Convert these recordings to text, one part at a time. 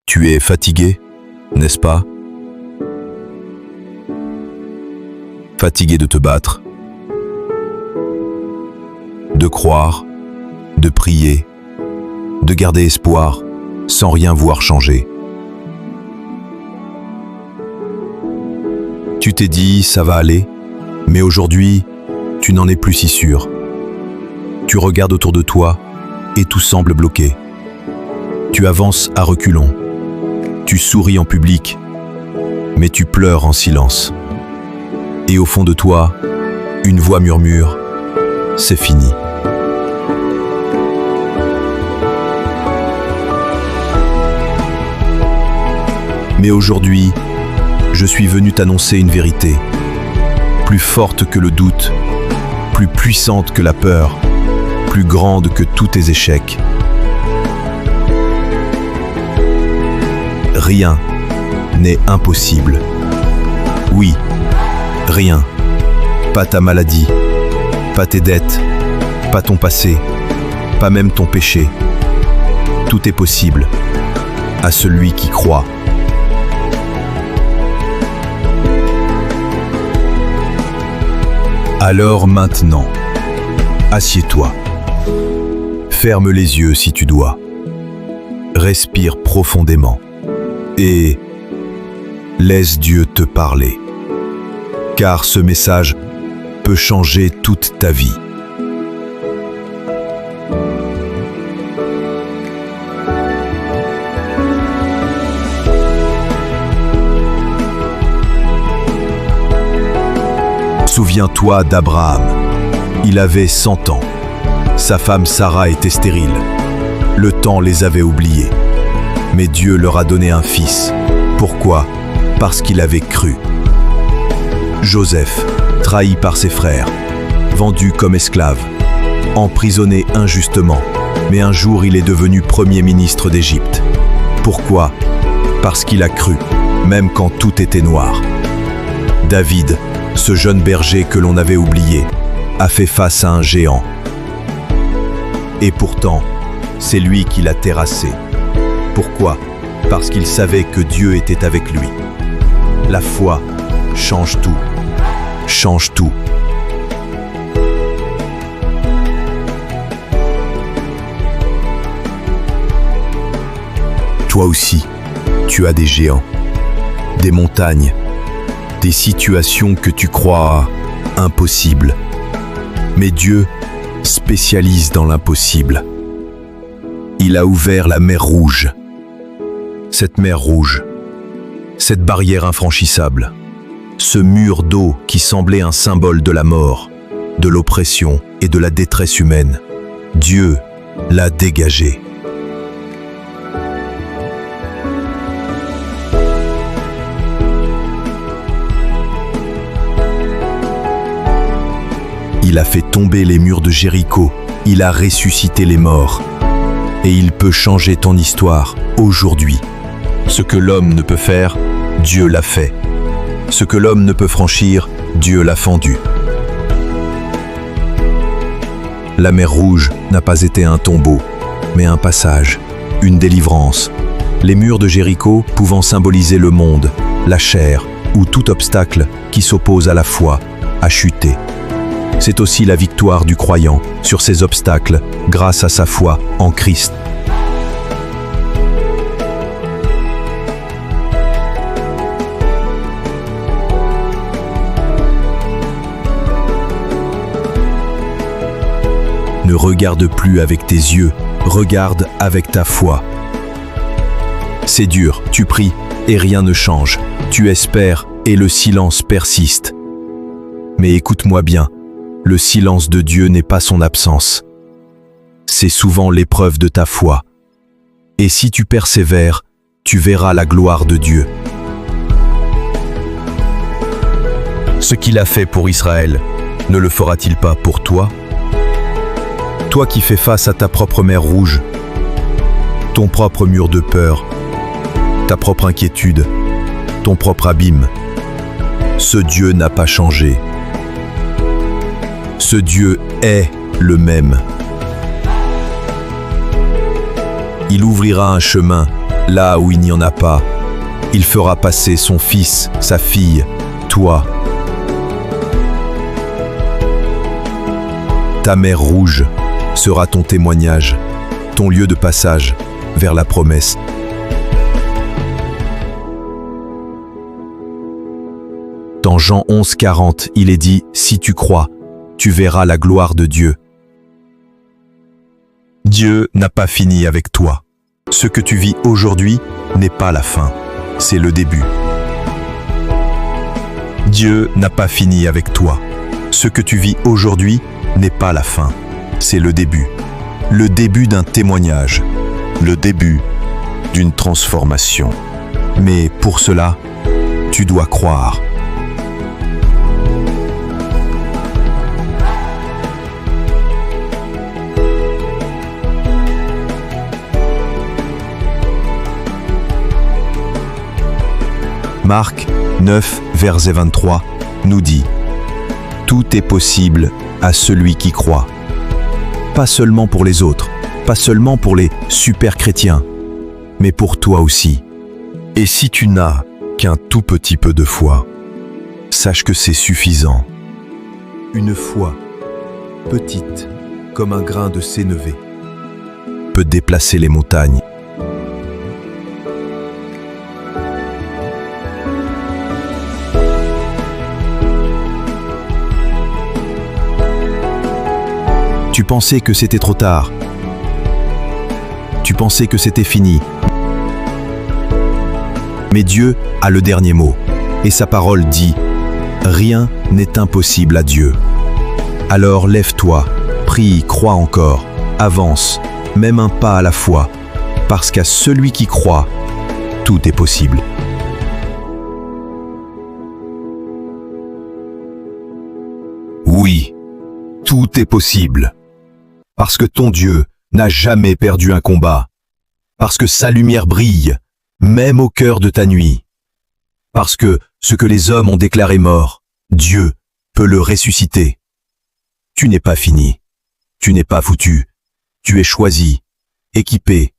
Tu es fatigué, n'est-ce pas? Fatigué de te battre, de croire, de prier, de garder espoir sans rien voir changer. Tu t'es dit, ça va aller, mais aujourd'hui, tu n'en es plus si sûr. Tu regardes autour de toi et tout semble bloqué. Tu avances à reculons. Tu souris en public, mais tu pleures en silence. Et au fond de toi, une voix murmure, c'est fini. Mais aujourd'hui, je suis venu t'annoncer une vérité, plus forte que le doute, plus puissante que la peur, plus grande que tous tes échecs. Rien n'est impossible. Oui, rien. Pas ta maladie, pas tes dettes, pas ton passé, pas même ton péché. Tout est possible à celui qui croit. Alors maintenant, assieds-toi. Ferme les yeux si tu dois. Respire profondément. Et laisse Dieu te parler. Car ce message peut changer toute ta vie. Souviens-toi d'Abraham. Il avait 100 ans. Sa femme Sarah était stérile. Le temps les avait oubliés. Mais Dieu leur a donné un fils. Pourquoi? Parce qu'il avait cru. Joseph, trahi par ses frères, vendu comme esclave, emprisonné injustement, mais un jour il est devenu premier ministre d'Égypte. Pourquoi? Parce qu'il a cru, même quand tout était noir. David, ce jeune berger que l'on avait oublié, a fait face à un géant. Et pourtant, c'est lui qui l'a terrassé. Pourquoi? Parce qu'il savait que Dieu était avec lui. La foi change tout. Change tout. Toi aussi, tu as des géants, des montagnes, des situations que tu crois impossibles. Mais Dieu spécialise dans l'impossible. Il a ouvert la mer Rouge. Cette mer rouge, cette barrière infranchissable, ce mur d'eau qui semblait un symbole de la mort, de l'oppression et de la détresse humaine, Dieu l'a dégagé. Il a fait tomber les murs de Jéricho, il a ressuscité les morts. Et il peut changer ton histoire aujourd'hui. Ce que l'homme ne peut faire, Dieu l'a fait. Ce que l'homme ne peut franchir, Dieu l'a fendu. La mer Rouge n'a pas été un tombeau, mais un passage, une délivrance. Les murs de Jéricho pouvant symboliser le monde, la chair, ou tout obstacle qui s'oppose à la foi, a chuté. C'est aussi la victoire du croyant sur ces obstacles grâce à sa foi en Christ. Ne regarde plus avec tes yeux, regarde avec ta foi. C'est dur, tu pries et rien ne change. Tu espères et le silence persiste. Mais écoute-moi bien, le silence de Dieu n'est pas son absence. C'est souvent l'épreuve de ta foi. Et si tu persévères, tu verras la gloire de Dieu. Ce qu'il a fait pour Israël, ne le fera-t-il pas pour toi? Toi qui fais face à ta propre mer Rouge, ton propre mur de peur, ta propre inquiétude, ton propre abîme, ce Dieu n'a pas changé. Ce Dieu est le même. Il ouvrira un chemin Là où il n'y en a pas, il fera passer son fils, sa fille, toi. Ta mer rouge sera ton témoignage, ton lieu de passage vers la promesse. Dans Jean 11, 40, il est dit « Si tu crois, tu verras la gloire de Dieu ». Dieu n'a pas fini avec toi. Ce que tu vis aujourd'hui n'est pas la fin, c'est le début. Dieu n'a pas fini avec toi. Ce que tu vis aujourd'hui n'est pas la fin, c'est le début. Le début d'un témoignage, le début d'une transformation. Mais pour cela, tu dois croire. Marc 9, verset 23, nous dit « Tout est possible à celui qui croit ». Pas seulement pour les autres, pas seulement pour les super chrétiens, mais pour toi aussi. Et si tu n'as qu'un tout petit peu de foi, sache que c'est suffisant. Une foi petite, comme un grain de sénévé, peut déplacer les montagnes. Tu pensais que c'était trop tard. Tu pensais que c'était fini. Mais Dieu a le dernier mot. Et sa parole dit « Rien n'est impossible à Dieu ». Alors lève-toi, prie, crois encore, avance, même un pas à la fois, parce qu'à celui qui croit, tout est possible. Oui, tout est possible. Parce que ton Dieu n'a jamais perdu un combat. Parce que sa lumière brille, même au cœur de ta nuit. Parce que ce que les hommes ont déclaré mort, Dieu peut le ressusciter. Tu n'es pas fini. Tu n'es pas foutu. Tu es choisi, équipé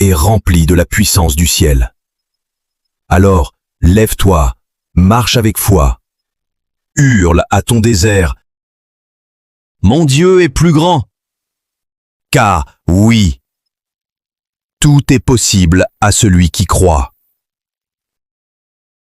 et rempli de la puissance du ciel. Alors, lève-toi, marche avec foi. Hurle à ton désert. Mon Dieu est plus grand. Car oui, tout est possible à celui qui croit.